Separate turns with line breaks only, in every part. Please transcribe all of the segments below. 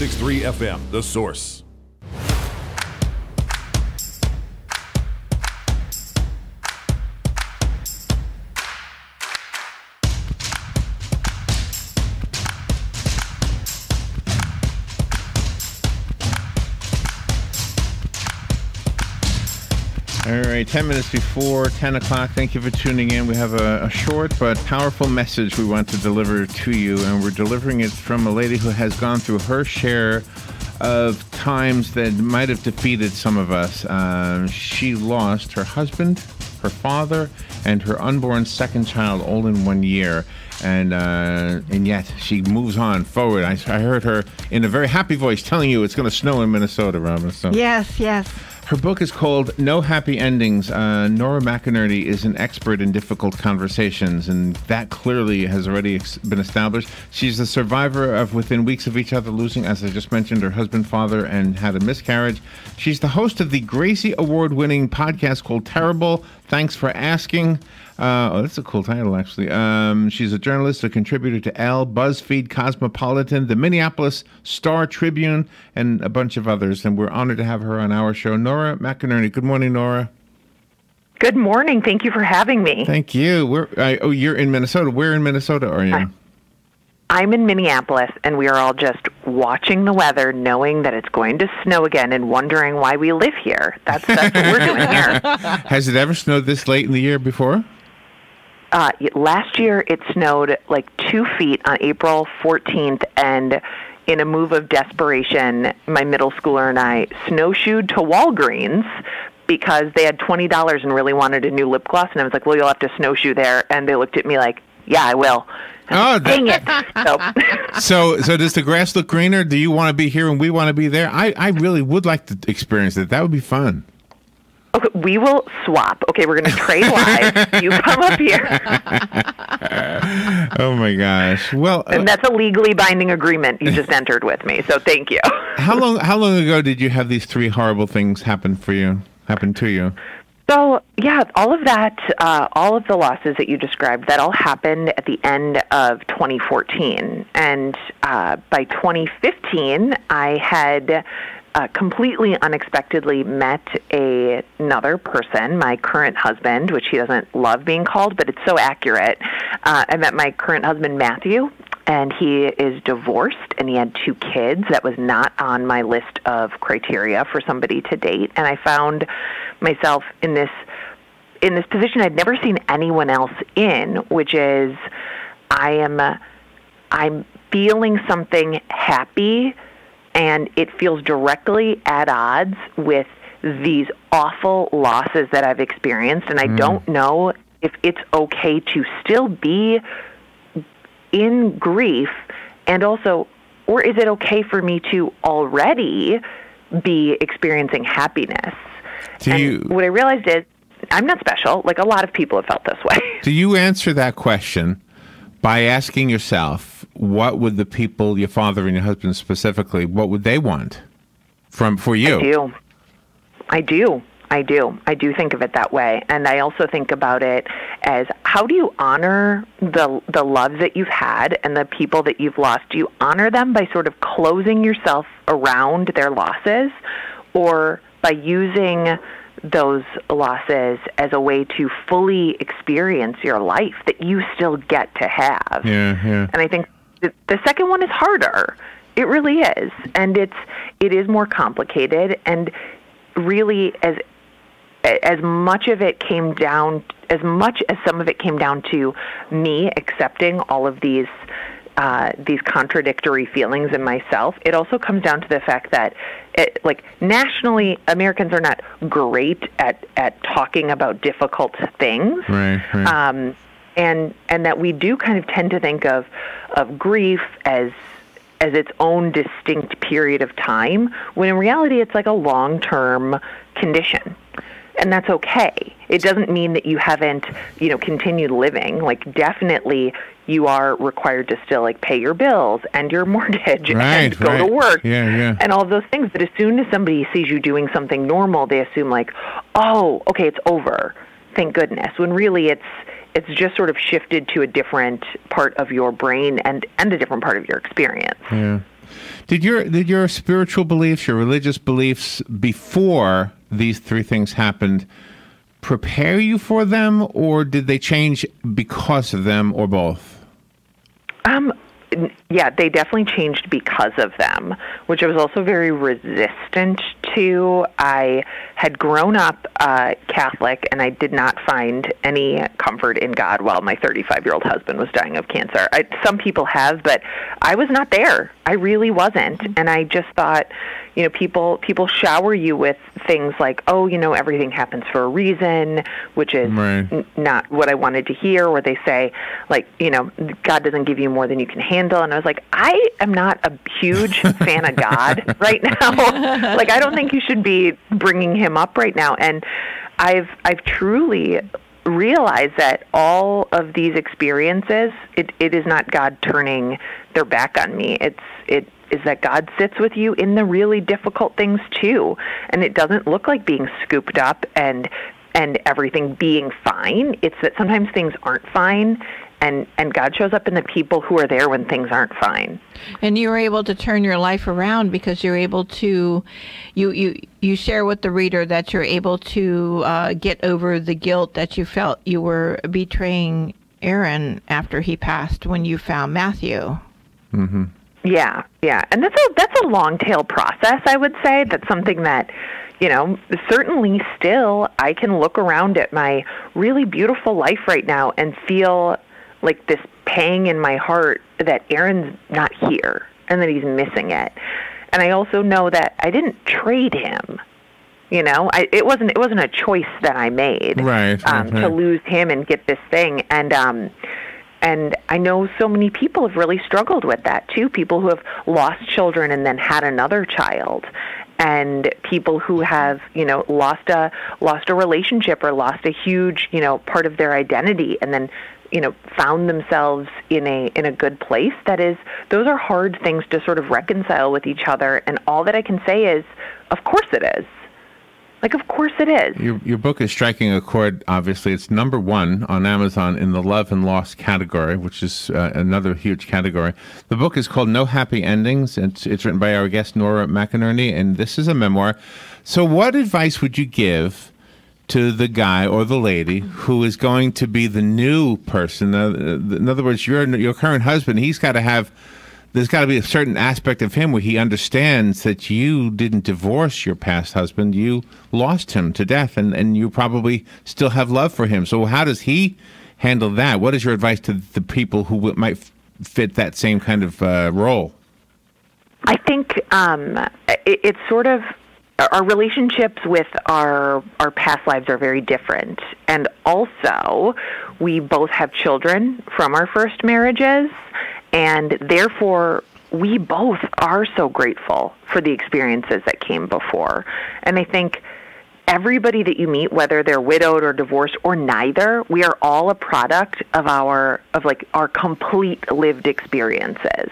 106.3 FM, The Source.
All right, 10 minutes before 10 o'clock. Thank you for tuning in. We have a short but powerful message we want to deliver to you, and we're delivering it from a lady who has gone through her share of times that might have defeated some of us. She lost her husband, her father, and her unborn second child all in 1 year. And yet she moves on forward. I heard her in a very happy voice telling you it's going to snow in Minnesota, Robin. So.
Yes.
Her book is called No Happy Endings. Nora McInerny is an expert in difficult conversations, and that clearly has already been established. She's a survivor of within weeks of each other losing, as I just mentioned, her husband, father, and had a miscarriage. She's the host of the Gracie Award-winning podcast called Terrible. Thanks for asking. That's a cool title, actually. She's a journalist, a contributor to Elle, BuzzFeed, Cosmopolitan, the Minneapolis Star Tribune, and a bunch of others. And we're honored to have her on our show. Nora McInerny. Good morning, Nora.
Good morning. Thank you for having me.
Thank you. You're in Minnesota. Where in Minnesota are you?
I'm in Minneapolis, and we are all just watching the weather, knowing that it's going to snow again and wondering why we live here. That's what we're doing here.
Has it ever snowed this late in the year before?
Last year, it snowed like 2 feet on April 14th, and in a move of desperation, my middle schooler and I snowshoed to Walgreens because they had $20 and really wanted a new lip gloss, and I was like, well, you'll have to snowshoe there. And they looked at me like, yeah, I will.
Oh,
dang it.
So does the grass look greener? Do you want to be here and we want to be there? I really would like to experience it. That would be fun.
Okay, we will swap. Okay, we're going to trade live. You come up here.
Oh, my gosh. Well,
and that's a legally binding agreement you just entered with me, so thank you.
How long ago did you have these three horrible things happen to you?
So, yeah, all of that, all of the losses that you described, that all happened at the end of 2014. And by 2015, I had completely unexpectedly met another person, my current husband, which he doesn't love being called, but it's so accurate. I met my current husband, Matthew, and he is divorced, and he had 2 kids. That was not on my list of criteria for somebody to date. And I found myself in this position I'd never seen anyone else in, which is I'm feeling something happy, and it feels directly at odds with these awful losses that I've experienced, and I don't know if it's okay to still be in grief, and also, or is it okay for me to already be experiencing happiness? What I realized is I'm not special. Like, a lot of people have felt this way.
Do you answer that question by asking yourself, what would the people, your father and your husband specifically, what would they want for you?
I do think of it that way. And I also think about it as, how do you honor the love that you've had and the people that you've lost? Do you honor them by sort of closing yourself around their losses, or by using those losses as a way to fully experience your life that you still get to have?
Yeah.
And I think the second one is harder. It really is. And it is more complicated. And really, as much as some of it came down to me accepting all of these contradictory feelings in myself, it also comes down to the fact that, nationally, Americans are not great at talking about difficult things.
Right.
And that we do kind of tend to think of grief as its own distinct period of time, when in reality it's like a long-term condition. And that's okay. It doesn't mean that you haven't, continued living. Like, definitely you are required to still, pay your bills and your mortgage and go to work and all those things. But as soon as somebody sees you doing something normal, they assume oh, okay, it's over. Thank goodness. When really it's just sort of shifted to a different part of your brain and a different part of your experience.
Yeah. Did your spiritual beliefs, your religious beliefs before these three things happened prepare you for them, or did they change because of them, or both?
Yeah, they definitely changed because of them, which I was also very resistant to. I had grown up Catholic, and I did not find any comfort in God while my 35-year-old husband was dying of cancer. Some people have, but I was not there. I really wasn't. And I just thought, people shower you with things like, oh, everything happens for a reason, which is not what I wanted to hear, or they say, like, God doesn't give you more than you can handle. And I was like, I am not a huge fan of God right now. Like, I don't think you should be bringing him up right now. And I've truly realized that all of these experiences, it is not God turning their back on me. It is that God sits with you in the really difficult things too. And it doesn't look like being scooped up and everything being fine. It's that sometimes things aren't fine, and God shows up in the people who are there when things aren't fine.
And you were able to turn your life around because you're able to, you share with the reader that you're able to get over the guilt that you felt you were betraying Aaron after he passed when you found Matthew.
Mm-hmm.
Yeah. And that's a long tail process, I would say. That's something that, certainly still I can look around at my really beautiful life right now and feel like this pang in my heart that Aaron's not here and that he's missing it. And I also know that I didn't trade him. It wasn't a choice that I made to lose him and get this thing. And I know so many people have really struggled with that too. People who have lost children and then had another child, and people who have, lost a relationship or lost a huge, part of their identity, and then, found themselves in a good place. Those are hard things to sort of reconcile with each other. And all that I can say is, of course it is. Like, of course it is.
Your book is striking a chord, obviously. It's number one on Amazon in the love and loss category, which is another huge category. The book is called No Happy Endings. It's written by our guest, Nora McInerny, and this is a memoir. So what advice would you give to the guy or the lady who is going to be the new person? In other words, your current husband, there's got to be a certain aspect of him where he understands that you didn't divorce your past husband. You lost him to death, and you probably still have love for him. So how does he handle that? What is your advice to the people who might fit that same kind of role?
I think it's sort of our relationships with our past lives are very different. And also, we both have children from our first marriages. And therefore, we both are so grateful for the experiences that came before. And I think everybody that you meet, whether they're widowed or divorced or neither, we are all a product of our complete lived experiences.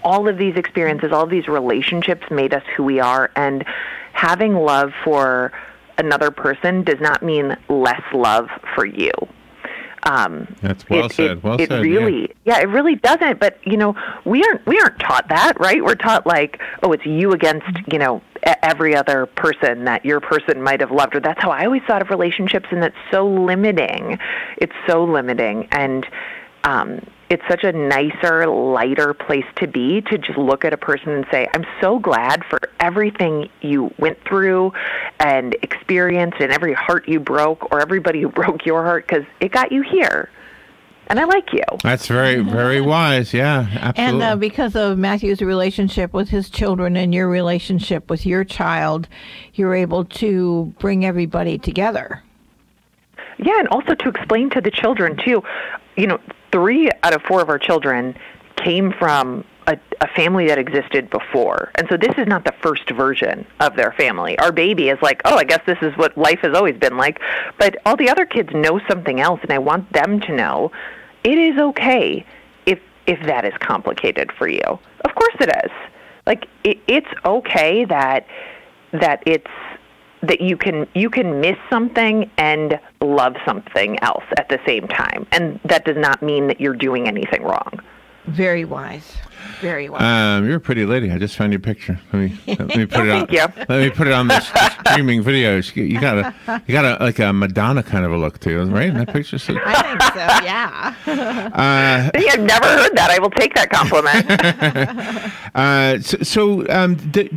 All of these experiences, all of these relationships made us who we are. And having love for another person does not mean less love for you.
That's well said.
It really doesn't. But we aren't taught that, right? We're taught like, oh, it's you against every other person that your person might have loved. Or that's how I always thought of relationships, and that's so limiting. It's so limiting, and it's such a nicer, lighter place to be, to just look at a person and say, I'm so glad for everything you went through and experienced, and every heart you broke, or everybody who broke your heart, because it got you here. And I like you.
That's very, very wise. Yeah, absolutely.
And because of Matthew's relationship with his children and your relationship with your child, you're able to bring everybody together.
Yeah, and also to explain to the children, too, 3 out of 4 of our children came from a family that existed before. And so this is not the first version of their family. Our baby is like, oh, I guess this is what life has always been like. But all the other kids know something else, and I want them to know it is okay if that is complicated for you. Of course it is. Like, it's okay that you can miss something and love something else at the same time. And that does not mean that you're doing anything wrong.
Very wise. Very wise.
You're a pretty lady. I just found your picture. Let me put it on.
Thank you.
Let me put it on this streaming video. You got a like a Madonna kind of a look too, right? In that picture. So,
I think so. Yeah.
I've never heard that. I will take that compliment.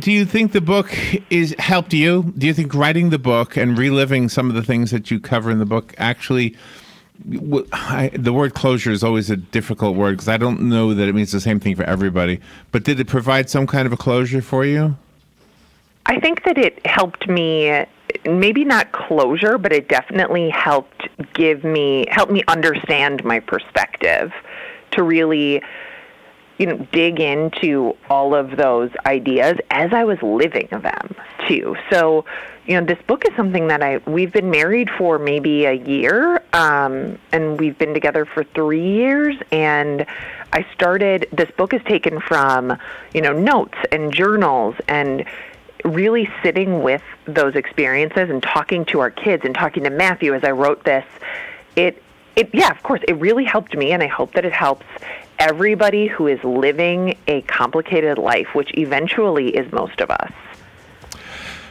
Do you think the book is helped you? Do you think writing the book and reliving some of the things that you cover in the book actually? The word closure is always a difficult word because I don't know that it means the same thing for everybody. But did it provide some kind of a closure for you?
I think that it helped me, maybe not closure, but it definitely helped me understand my perspective, to really, dig into all of those ideas as I was living them too. So, this book is something that we've been married for maybe a year, and we've been together for 3 years. And this book is taken from, notes and journals, and really sitting with those experiences and talking to our kids and talking to Matthew as I wrote this. Yeah, of course, it really helped me, and I hope that it helps everybody who is living a complicated life, which eventually is most of us.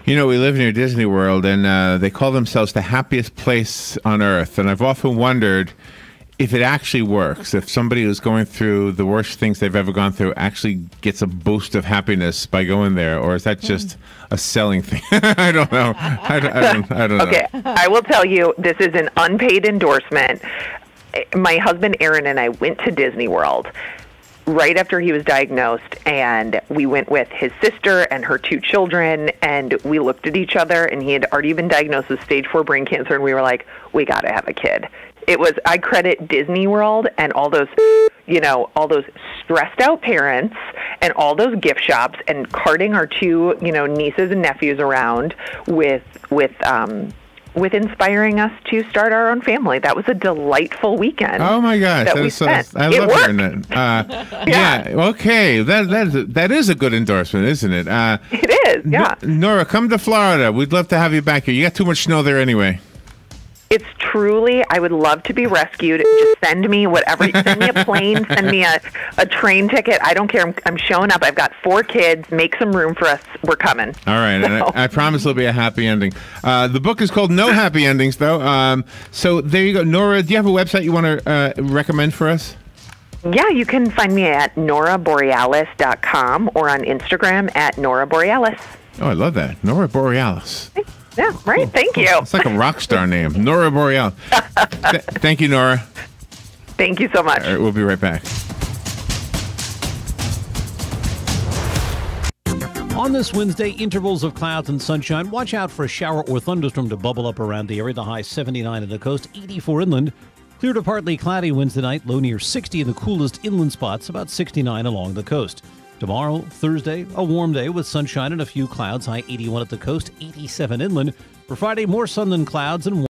We live near Disney World, and they call themselves the happiest place on earth. And I've often wondered if it actually works, if somebody who's going through the worst things they've ever gone through actually gets a boost of happiness by going there, or is that just a selling thing? I don't know. I don't know.
Okay, I will tell you, this is an unpaid endorsement. My husband, Aaron, and I went to Disney World right after he was diagnosed, and we went with his sister and her 2 children, and we looked at each other, and he had already been diagnosed with stage 4 brain cancer, and we were like, we got to have a kid. I credit Disney World and all those stressed out parents and all those gift shops and carting our 2, nieces and nephews around with inspiring us to start our own family. That was a delightful weekend.
Oh my gosh,
that we spent.
I love hearing that. Yeah. Okay, that is a good endorsement, isn't it?
It is. Yeah.
Nora, come to Florida. We'd love to have you back here. You got too much snow there anyway.
It's truly, I would love to be rescued. Just send me whatever. Send me a plane, send me a train ticket. I don't care. I'm showing up. I've got 4 kids. Make some room for us. We're coming.
All right. So. And I promise there'll be a happy ending. The book is called No Happy Endings, though. So there you go. Nora, do you have a website you want to recommend for us?
Yeah, you can find me at noraborealis.com or on Instagram at Nora Borealis.
Oh, I love that. Nora Borealis.
Yeah, right. Cool. Thank you.
It's like a rock star name. Nora Borealis. Thank you, Nora.
Thank you so much.
All right, we'll be right back.
On this Wednesday, intervals of clouds and sunshine. Watch out for a shower or thunderstorm to bubble up around the area. The high 79 in the coast, 84 inland. Clear to partly cloudy winds tonight, low near 60 in the coolest inland spots, about 69 along the coast. Tomorrow, Thursday, a warm day with sunshine and a few clouds, high 81 at the coast, 87 inland. For Friday, more sun than clouds and